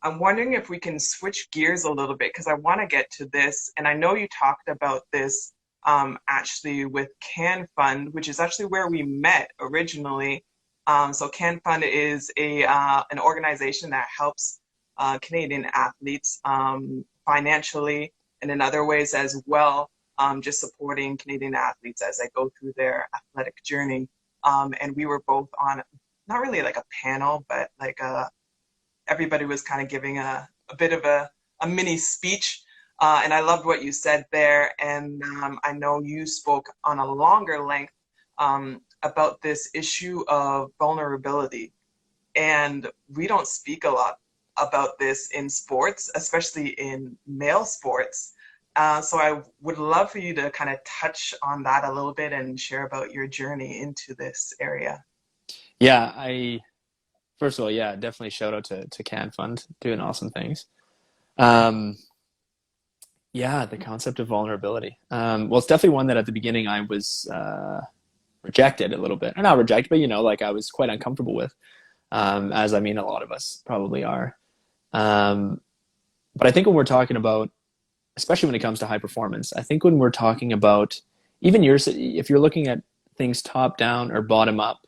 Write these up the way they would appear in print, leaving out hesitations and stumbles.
I'm wondering if we can switch gears a little bit because I want to get to this. And I know you talked about this actually with Can Fund, which is actually where we met originally. So Can Fund is a an organization that helps Canadian athletes financially and in other ways as well, just supporting Canadian athletes as they go through their athletic journey. And we were both on not really like a panel, but like everybody was kind of giving a bit of a mini speech. And I loved what you said there. And I know you spoke on a longer length about this issue of vulnerability. And we don't speak a lot about this in sports, especially in male sports. So I would love for you to kind of touch on that a little bit and share about your journey into this area. Yeah, first of all, yeah, definitely shout out to Can Fund doing awesome things. Um, yeah, the concept of vulnerability. Well, it's definitely one that at the beginning I was rejected a little bit. Or not rejected, but like I was quite uncomfortable with, as I mean a lot of us probably are. Um, but I think when we're talking about, especially when it comes to high performance, I think when we're talking about even if you're looking at things top down or bottom up,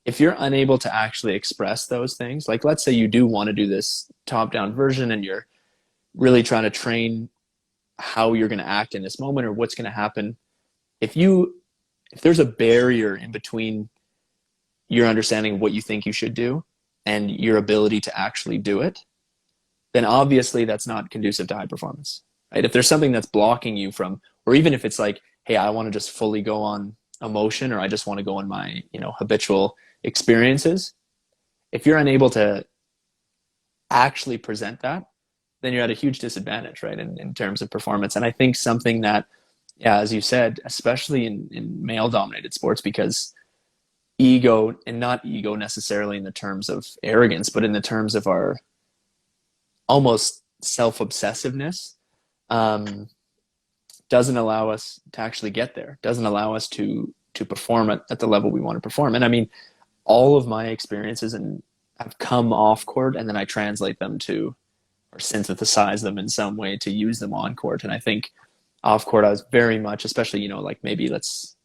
if you're unable to actually express those things, like let's say you do want to do this top down version and you're really trying to train how you're going to act in this moment or what's going to happen. If there's a barrier in between your understanding of what you think you should do and your ability to actually do it, then obviously that's not conducive to high performance, right? If there's something that's blocking you from, or even if it's like, hey, I want to just fully go on emotion, or I just want to go on my, habitual experiences. If you're unable to actually present that, then you're at a huge disadvantage, right? In terms of performance. And I think something that, yeah, as you said, especially in male dominated sports, because ego, and not ego necessarily in the terms of arrogance, but in the terms of our almost self-obsessiveness, doesn't allow us to actually get there, doesn't allow us to perform at the level we want to perform. And I mean, all of my experiences and have come off court, and then I translate them to, or synthesize them in some way to use them on court. And I think off court, I was very much, especially, like maybe it's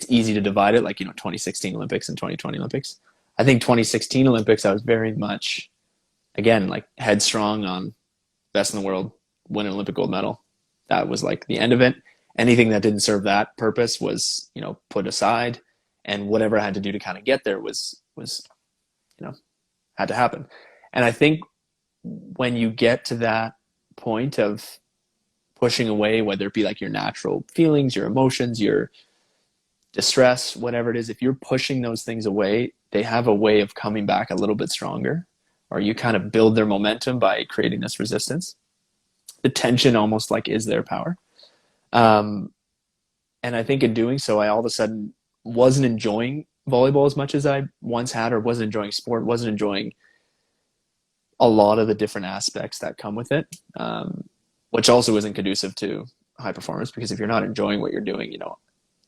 easy to divide it, like, 2016 Olympics and 2020 Olympics. I think 2016 Olympics, I was very much, again, like headstrong on best in the world, win an Olympic gold medal. That was like the end of it. Anything that didn't serve that purpose was, put aside, and whatever I had to do to kind of get there was, had to happen. And I think when you get to that point of pushing away, whether it be like your natural feelings, your emotions, your distress, whatever it is, if you're pushing those things away, they have a way of coming back a little bit stronger, or you kind of build their momentum by creating this resistance. The tension almost like is their power. And I think in doing so, I all of a sudden wasn't enjoying volleyball as much as I once had, or wasn't enjoying sport, wasn't enjoying a lot of the different aspects that come with it, which also isn't conducive to high performance, because if you're not enjoying what you're doing,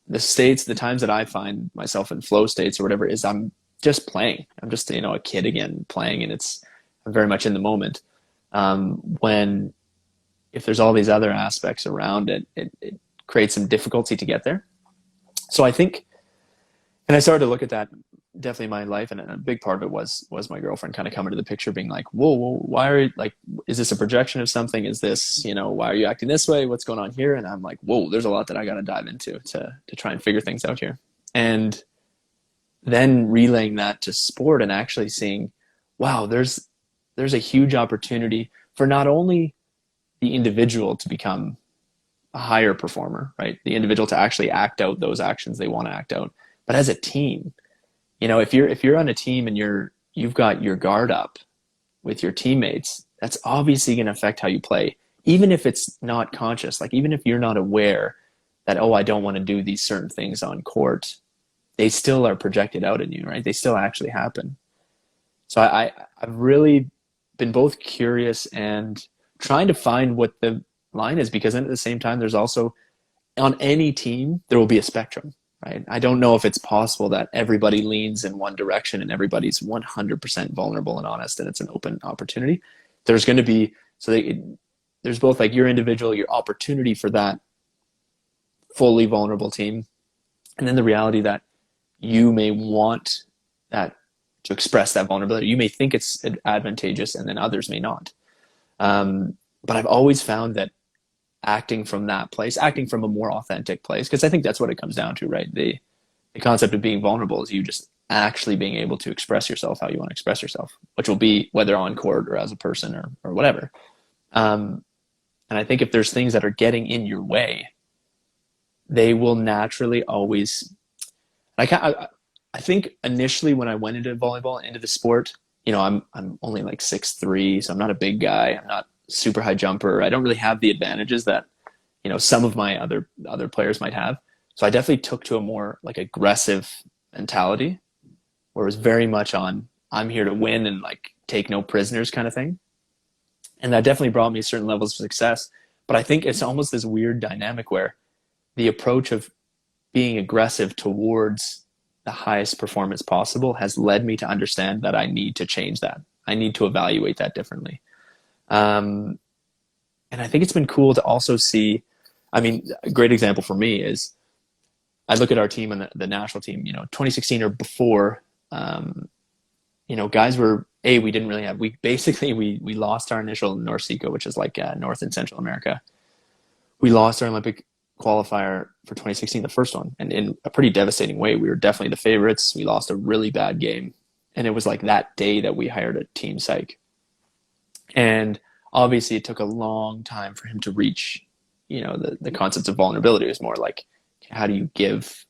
the times that I find myself in flow states or whatever is I'm just playing. I'm just, a kid again playing, and I'm very much in the moment. When if there's all these other aspects around it, it creates some difficulty to get there. So I think, and I started to look at that definitely in my life, and a big part of it was my girlfriend kind of coming to the picture, being like, whoa, why are you, like, is this a projection of something? Is this, why are you acting this way? What's going on here? And I'm like, whoa, there's a lot that I got to dive into to try and figure things out here. And then relaying that to sport and actually seeing, wow, there's a huge opportunity for not only the individual to become a higher performer, right? The individual to actually act out those actions they want to act out, but as a team. If you're on a team and you've got your guard up with your teammates, that's obviously going to affect how you play, even if it's not conscious. Like, even if you're not aware that, oh, I don't want to do these certain things on court, they still are projected out in you, right? They still actually happen. So I've really been both curious and trying to find what the line is, because then at the same time, there's also, on any team, there will be a spectrum, right? I don't know if it's possible that everybody leans in one direction and everybody's 100% vulnerable and honest and it's an open opportunity. There's going to be, there's both like your individual, your opportunity for that fully vulnerable team, and then the reality that you may want that to express that vulnerability. You may think it's advantageous and then others may not. But I've always found that acting from that place, acting from a more authentic place, because I think that's what it comes down to, right? The concept of being vulnerable is you just actually being able to express yourself how you want to express yourself, which will be whether on court or as a person or whatever. And I think if there's things that are getting in your way, they will naturally always like I think initially when I went into volleyball, into the sport, I'm only like 6'3", so I'm not a big guy. I'm not super high jumper. I don't really have the advantages that some of my other players might have. So I definitely took to a more like aggressive mentality, where it was very much on I'm here to win and like take no prisoners kind of thing. And that definitely brought me certain levels of success. But I think it's almost this weird dynamic where the approach of being aggressive towards the highest performance possible has led me to understand that I need to change that. I need to evaluate that differently. And I think it's been cool to also see, I mean, a great example for me is I look at our team and the national team, 2016 or before, guys we didn't really have, we lost our initial NORCECA, which is like North and Central America. We lost our Olympic qualifier for 2016, the first one, and in a pretty devastating way. We were definitely the favorites. We lost a really bad game. And it was like that day that we hired a team psych. And obviously it took a long time for him to reach, the concept of vulnerability. It was more like, how do you give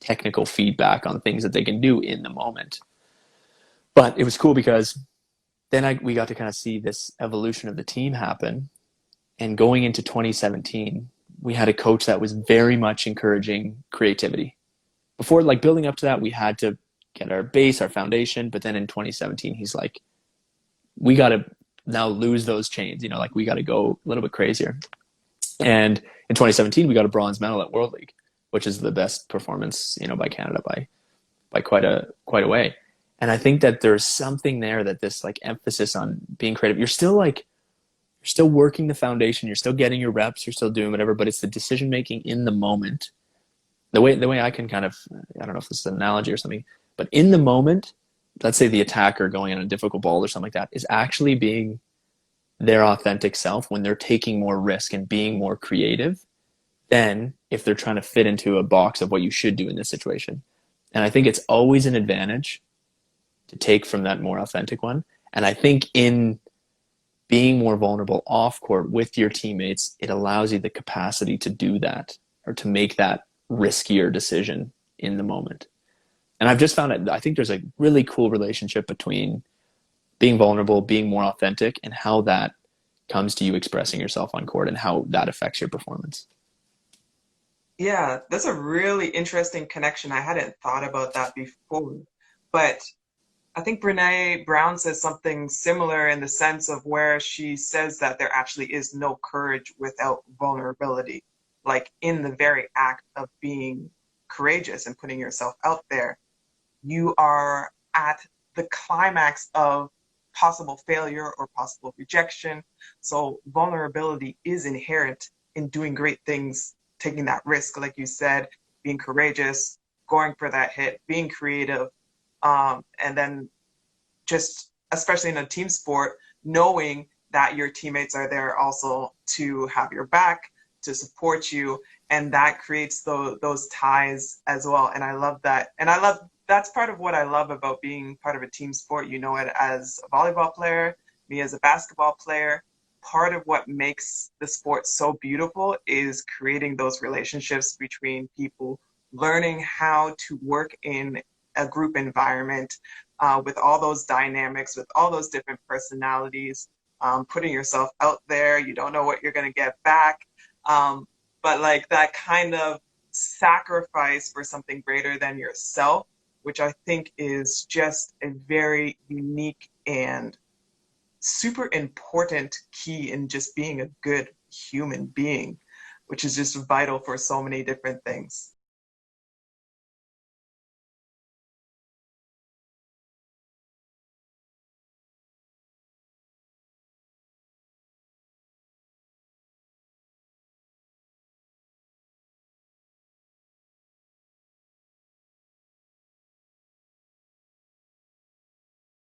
technical feedback on things that they can do in the moment? But it was cool because then we got to kind of see this evolution of the team happen. And going into 2017, we had a coach that was very much encouraging creativity. Before, like building up to that, we had to get our base, our foundation. But then in 2017, he's like, we got to now lose those chains, like we got to go a little bit crazier. And in 2017, we got a bronze medal at World League, which is the best performance, by Canada by quite a way. And I think that there's something there that this like emphasis on being creative, you're still working the foundation, you're still getting your reps, you're still doing whatever, but it's the decision making in the moment. The way I can kind of, I don't know if this is an analogy or something, but in the moment, let's say the attacker going on a difficult ball or something like that is actually being their authentic self when they're taking more risk and being more creative than if they're trying to fit into a box of what you should do in this situation. And I think it's always an advantage to take from that more authentic one. And I think in being more vulnerable off court with your teammates, it allows you the capacity to do that or to make that riskier decision in the moment. And I've just found it, I think there's a really cool relationship between being vulnerable, being more authentic, and how that comes to you expressing yourself on court and how that affects your performance. Yeah, that's a really interesting connection. I hadn't thought about that before. But I think Brene Brown says something similar in the sense of where she says that there actually is no courage without vulnerability. Like in the very act of being courageous and putting yourself out there, you are at the climax of possible failure or possible rejection. So vulnerability is inherent in doing great things, taking that risk, like you said, being courageous, going for that hit, being creative, and then just, especially in a team sport, knowing that your teammates are there also to have your back, to support you, and that creates those ties as well. And I love that. And that's part of what I love about being part of a team sport. You know it as a volleyball player, me as a basketball player. Part of what makes the sport so beautiful is creating those relationships between people, learning how to work in a group environment with all those dynamics, with all those different personalities, putting yourself out there. You don't know what you're going to get back. But like that kind of sacrifice for something greater than yourself, which I think is just a very unique and super important key in just being a good human being, which is just vital for so many different things.